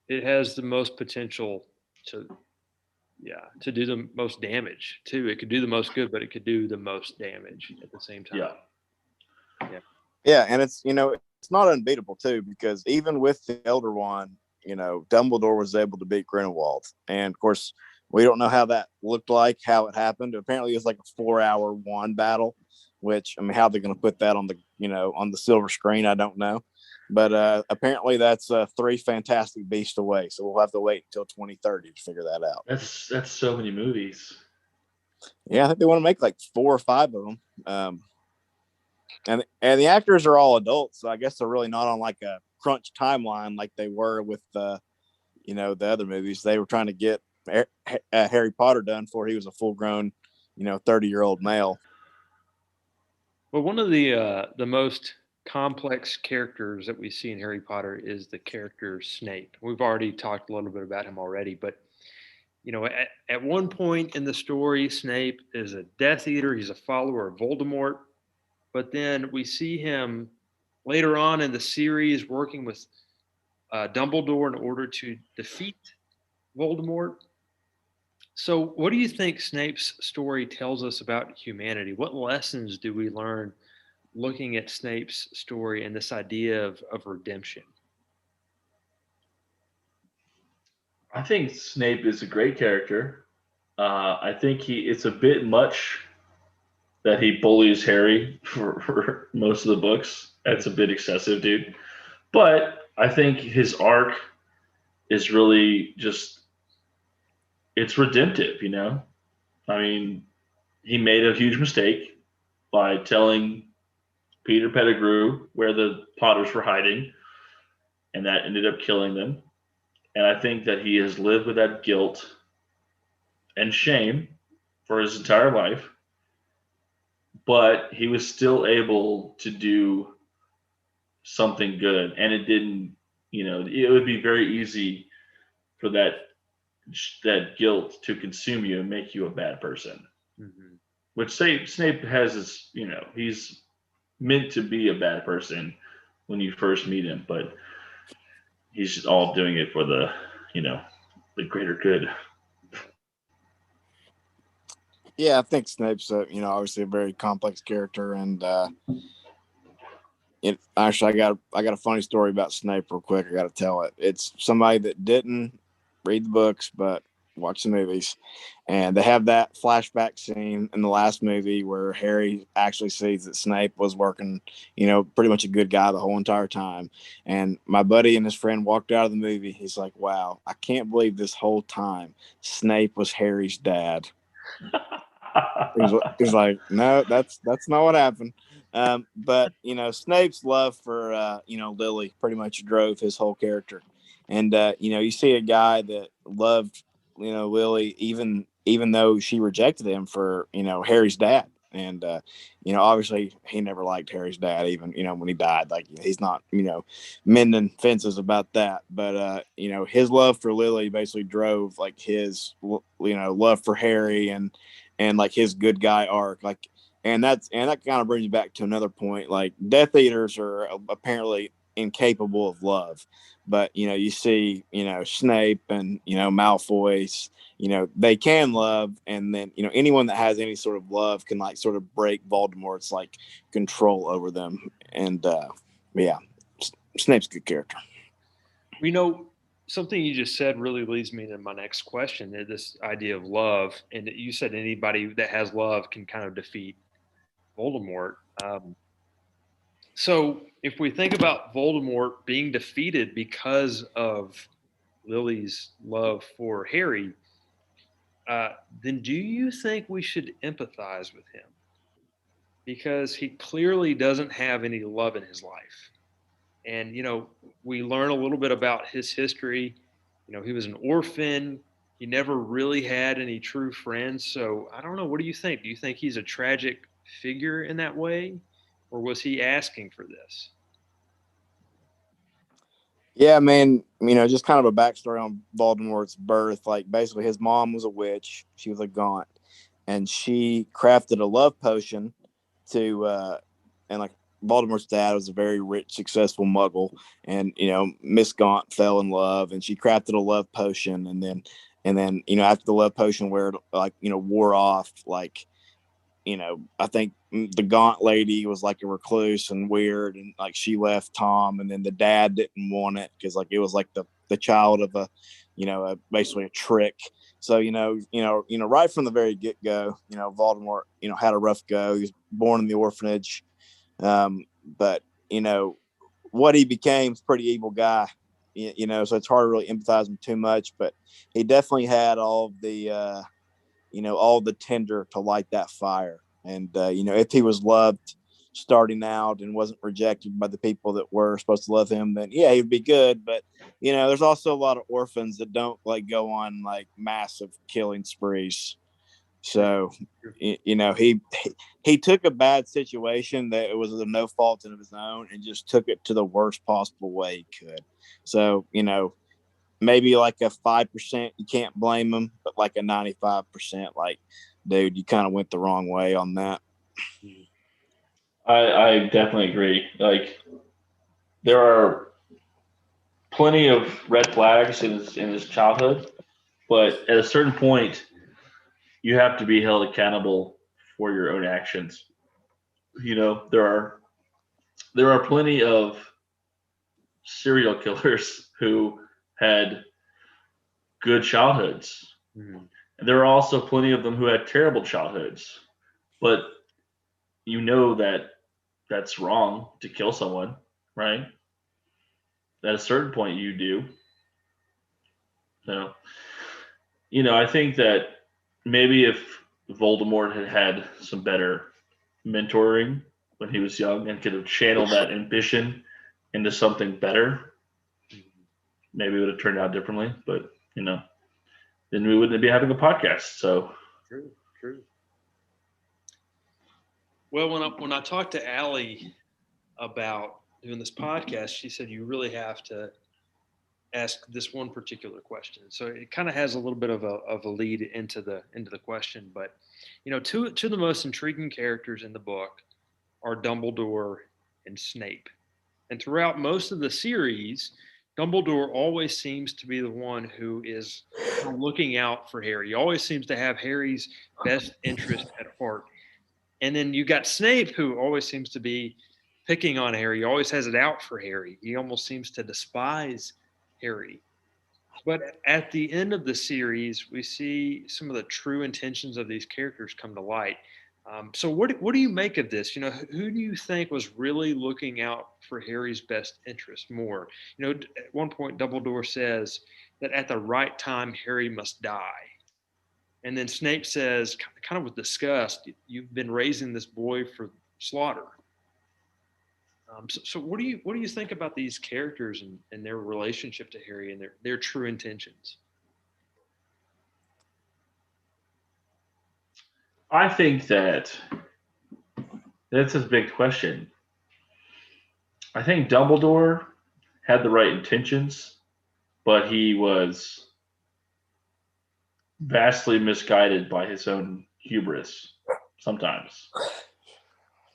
it has the most potential to do the most damage too. It could do the most good, but it could do the most damage at the same time. Yeah, and it's it's not unbeatable too, because even with the Elder Wand, Dumbledore was able to beat Grindelwald, and of course we don't know how that looked like, how it happened. Apparently, it was like a 4-hour wand battle, which, I mean, how they're going to put that on the on the silver screen, I don't know. But apparently that's 3 Fantastic Beasts away, so we'll have to wait until 2030 to figure that out. that's so many movies. Yeah, I think they want to make like 4 or 5 of them. And the actors are all adults, so I guess they're really not on like a crunch timeline like they were with the other movies. They were trying to get Harry Potter done before he was a full-grown 30-year-old male. Well, one of the most complex characters that we see in Harry Potter is the character Snape. We've already talked a little bit about him already, but at one point in the story, Snape is a Death Eater. He's a follower of Voldemort, but then we see him later on in the series working with Dumbledore in order to defeat Voldemort. So, what do you think Snape's story tells us about humanity? What lessons do we learn looking at Snape's story and this idea of redemption? I think Snape is a great character. I think it's a bit much that he bullies Harry for most of the books. That's a bit excessive, dude. But I think his arc is really just, it's redemptive, I mean, he made a huge mistake by telling Peter Pettigrew where the Potters were hiding, and that ended up killing them. And I think that he has lived with that guilt and shame for his entire life, but he was still able to do something good. And it didn't, it would be very easy for that guilt to consume you and make you a bad person. Mm-hmm. Which Snape has this, he's meant to be a bad person when you first meet him, but he's just all doing it for you know, the greater good. Yeah, I think Snape's obviously a very complex character, and actually I got a funny story about Snape real quick. I got to tell it. It's somebody that didn't read the books but watch the movies, and they have that flashback scene in the last movie where Harry actually sees that Snape was working, pretty much a good guy the whole entire time. And my buddy and his friend walked out of the movie. He's like, "Wow, I can't believe this whole time Snape was Harry's dad." He's like, "No, that's not what happened." But Snape's love for Lily pretty much drove his whole character. And you see a guy that loved Lily even though she rejected him for Harry's dad. And obviously he never liked Harry's dad, even when he died. Like, he's not mending fences about that. But his love for Lily basically drove like his love for Harry and like his good guy arc. Like, and that kind of brings me back to another point. Like, Death Eaters are apparently incapable of love, but you see Snape and Malfoy's, they can love. And then anyone that has any sort of love can like sort of break Voldemort's like control over them. And yeah, Snape's a good character. Something you just said really leads me to my next question, this idea of love. And you said anybody that has love can kind of defeat Voldemort. So if we think about Voldemort being defeated because of Lily's love for Harry, then do you think we should empathize with him? Because he clearly doesn't have any love in his life. And, we learn a little bit about his history. He was an orphan. He never really had any true friends. So I don't know. What do you think? Do you think he's a tragic figure in that way? Or was he asking for this? Yeah, man, just kind of a backstory on Voldemort's birth. Like, basically, his mom was a witch. She was a Gaunt, and she crafted a love potion and like Voldemort's dad was a very rich, successful Muggle, and Miss Gaunt fell in love, and she crafted a love potion, and then after the love potion wore off, like I think the Gaunt lady was like a recluse and weird, and like she left Tom, and then the dad didn't want it because like it was like the child of basically a trick. So right from the very get go, Voldemort had a rough go. He was born in the orphanage, but what he became is a pretty evil guy. So it's hard to really empathize with him too much, but he definitely had all the tinder to light that fire. And if he was loved starting out and wasn't rejected by the people that were supposed to love him, then yeah, he'd be good. But there's also a lot of orphans that don't like go on like massive killing sprees. So he took a bad situation that it was of no fault of his own and just took it to the worst possible way he could. So maybe like a 5% you can't blame him, but like a 95%, like, dude, you kind of went the wrong way on that. I definitely agree. Like, there are plenty of red flags in his childhood, but at a certain point, you have to be held accountable for your own actions. There are plenty of serial killers who had good childhoods. Mm-hmm. And there are also plenty of them who had terrible childhoods. But that that's wrong to kill someone, right? At a certain point, you do. So, I think that maybe if Voldemort had some better mentoring when he was young and could have channeled that ambition into something better, maybe it would have turned out differently. But then we wouldn't be having a podcast. So True, true. Well, when I talked to Allie about doing this podcast, she said you really have to ask this one particular question. So it kind of has a little bit of a lead into the question. But two of the most intriguing characters in the book are Dumbledore and Snape. And throughout most of the series, Dumbledore always seems to be the one who is looking out for Harry. He always seems to have Harry's best interest at heart. And then you got Snape, who always seems to be picking on Harry. He always has it out for Harry. He almost seems to despise Harry. But at the end of the series, we see some of the true intentions of these characters come to light. So what do you make of this? Who do you think was really looking out for Harry's best interest more? At one point, Dumbledore says that at the right time, Harry must die. And then Snape says, kind of with disgust, you've been raising this boy for slaughter. So what do you think about these characters and their relationship to Harry and their true intentions? I think that's a big question. I think Dumbledore had the right intentions, but he was vastly misguided by his own hubris sometimes.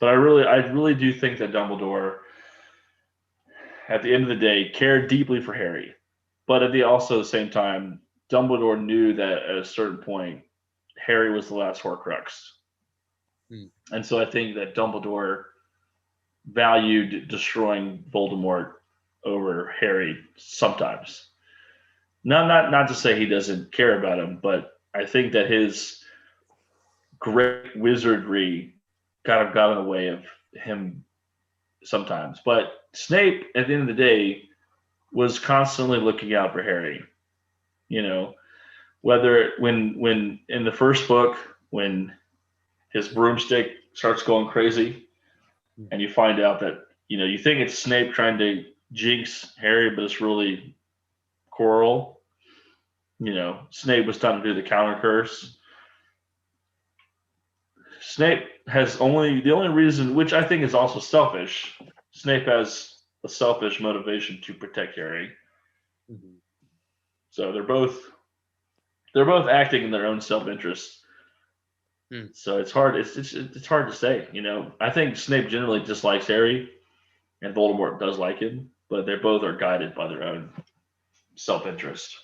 But I really do think that Dumbledore, at the end of the day, cared deeply for Harry. But at the same time, Dumbledore knew that at a certain point, Harry was the last Horcrux. And so I think that Dumbledore valued destroying Voldemort over Harry sometimes. Not to say he doesn't care about him, but I think that his great wizardry kind of got in the way of him sometimes. But Snape, at the end of the day, was constantly looking out for Harry. Whether when in the first book, when his broomstick starts going crazy, and you find out that you think it's Snape trying to jinx Harry, but it's really Quirrell. Snape was trying to do the counter curse. Snape has the only reason, which I think is also selfish. Snape has a selfish motivation to protect Harry. Mm-hmm. So they're both acting in their own self-interest. So it's hard. It's hard to say. I think Snape generally dislikes Harry, and Voldemort does like him, but they both are guided by their own self-interest.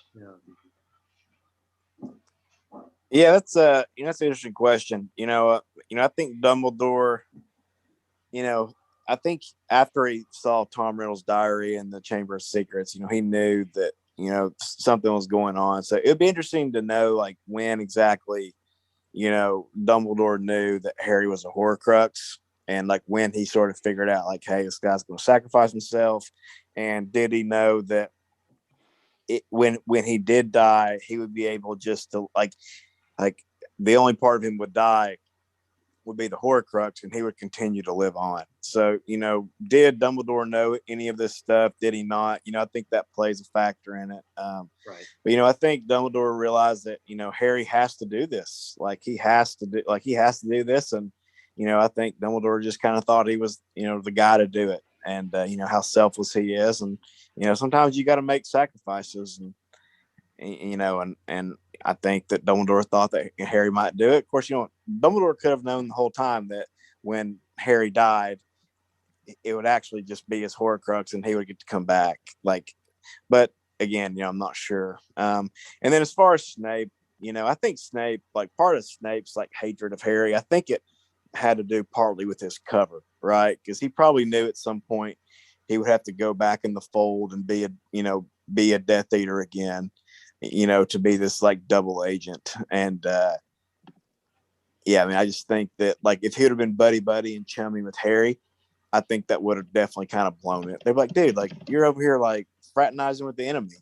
Yeah, that's an interesting question. I think Dumbledore. I think after he saw Tom Riddle's diary in the Chamber of Secrets, he knew that something was going on. So it'd be interesting to know like when exactly. Dumbledore knew that Harry was a Horcrux, and like when he sort of figured out like, hey, this guy's going to sacrifice himself. And did he know that when he did die, he would be able just to like the only part of him would die would be the Horcrux, and he would continue to live on. So, did Dumbledore know any of this stuff? Did he not? I think that plays a factor in it. Right. But, I think Dumbledore realized that, Harry has to do this. He has to do this. And, I think Dumbledore just kind of thought he was, the guy to do it. And, how selfless he is. And, sometimes you got to make sacrifices and I think that Dumbledore thought that Harry might do it. Of course, Dumbledore could have known the whole time that when Harry died, it would actually just be his Horcrux and he would get to come back. But again, I'm not sure. And then as far as Snape, I think Snape, part of Snape's hatred of Harry, I think it had to do partly with his cover, right? Because he probably knew at some point he would have to go back in the fold and be a Death Eater again. To be this double agent. And I just think that if he would have been buddy and chummy with Harry, I think that would have definitely kind of blown it. They're like, dude, you're over here fraternizing with the enemy.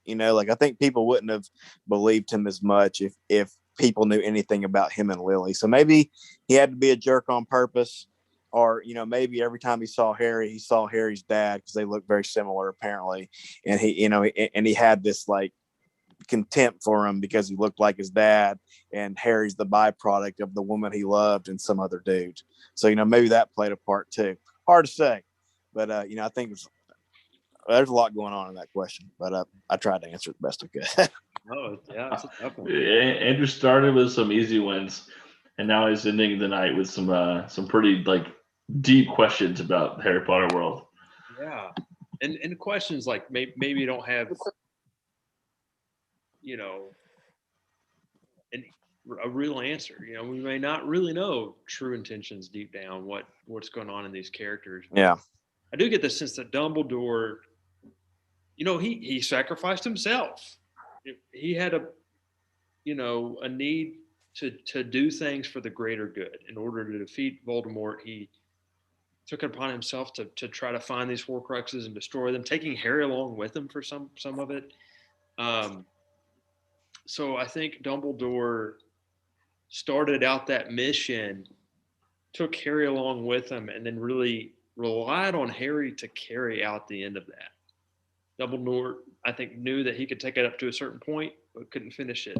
I think people wouldn't have believed him as much if people knew anything about him and Lily. So maybe he had to be a jerk on purpose, or, you know, maybe every time he saw Harry, he saw Harry's dad, because they look very similar apparently. And he, you know, and he had this like contempt for him because he looked like his dad, and Harry's the byproduct of the woman he loved and some other dude. So, you know, maybe that played a part too. Hard to say, but you know, I think there's a lot going on in that question, but I tried to answer it the best I could. Oh, yeah, it's a tough one. Andrew started with some easy ones, and now he's ending the night with some pretty like deep questions about Harry Potter world. Yeah, and questions like maybe you don't have, you know, a real answer. You know, we may not really know true intentions deep down, what's going on in these characters. Yeah. I do get the sense that Dumbledore, you know, he sacrificed himself. He had a need to do things for the greater good. In order to defeat Voldemort, he took it upon himself to try to find these Horcruxes and destroy them, taking Harry along with him for some of it. So I think Dumbledore started out that mission, took Harry along with him, and then really relied on Harry to carry out the end of that. Dumbledore, I think, knew that he could take it up to a certain point, but couldn't finish it.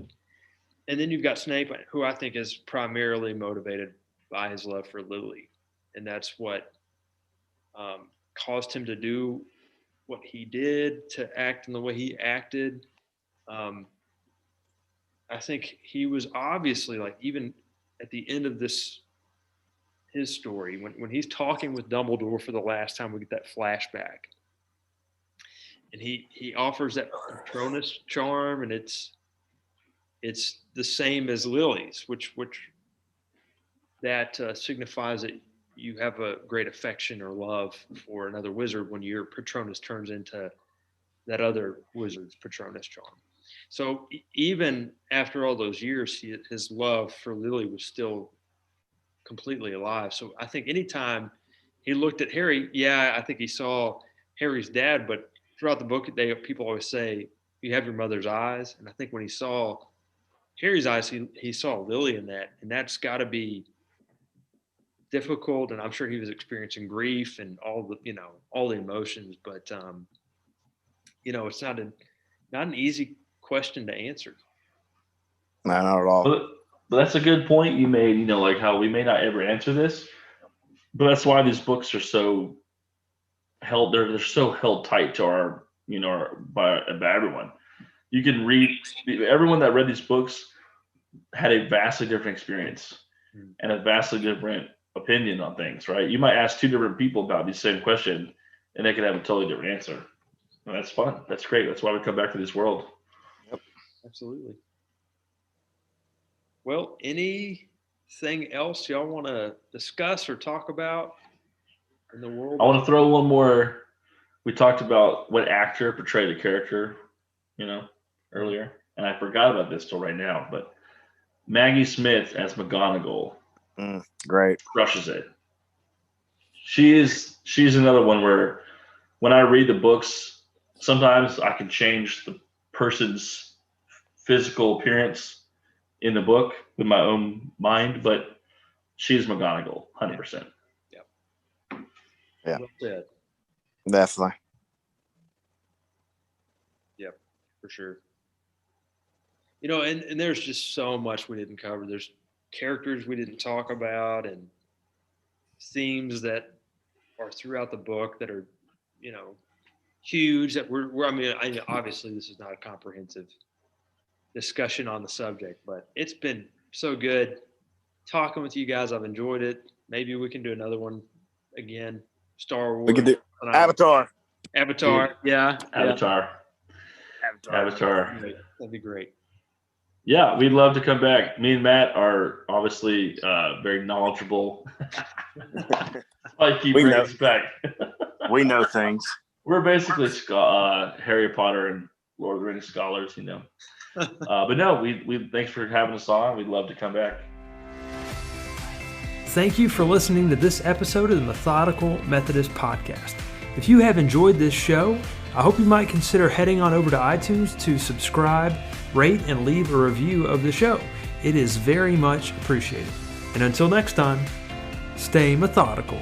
And then you've got Snape, who I think is primarily motivated by his love for Lily. And that's what caused him to do what he did, to act in the way he acted. I think he was obviously, like, even at the end of his story, when he's talking with Dumbledore for the last time, we get that flashback. And he offers that Patronus charm, and it's the same as Lily's, which that signifies that you have a great affection or love for another wizard when your Patronus turns into that other wizard's Patronus charm. So even after all those years, his love for Lily was still completely alive. So I think anytime he looked at Harry, I think he saw Harry's dad, but throughout the book, people always say, you have your mother's eyes. And I think when he saw Harry's eyes, he saw Lily in that. And that's got to be difficult. And I'm sure he was experiencing grief and all the emotions. But, it's not an easy question to answer. No, not at all. But that's a good point you made, like how we may not ever answer this, but that's why these books are so held. They're so held tight to by everyone. You can read, everyone that read these books had a vastly different experience and a vastly different opinion on things, right? You might ask two different people about the same question and they could have a totally different answer. And that's fun. That's great. That's why we come back to this world. Yep, absolutely. Well, anything else y'all want to discuss or talk about in the world? I want to throw one more. We talked about what actor portrayed a character, earlier, and I forgot about this till right now. But Maggie Smith as McGonagall, great, crushes it. She's another one where when I read the books, sometimes I can change the person's physical appearance in the book with my own mind, but she's McGonagall, 100%. Yeah, well said. Definitely. Yep, for sure. And there's just so much we didn't cover. There's characters we didn't talk about and themes that are throughout the book that are, huge, that obviously this is not a comprehensive discussion on the subject, but it's been so good talking with you guys. I've enjoyed it. Maybe we can do another one again. Star Wars. We can do Avatar. Yeah. Avatar. That'd be great. Yeah, we'd love to come back. Me and Matt are obviously very knowledgeable. I keep bringing us back. We know things. We're basically Harry Potter and Lord of the Rings scholars, But no, we thanks for having us on. We'd love to come back. Thank you for listening to this episode of the Methodical Methodist Podcast. If you have enjoyed this show, I hope you might consider heading on over to iTunes to subscribe, rate, and leave a review of the show. It is very much appreciated. And until next time, stay methodical.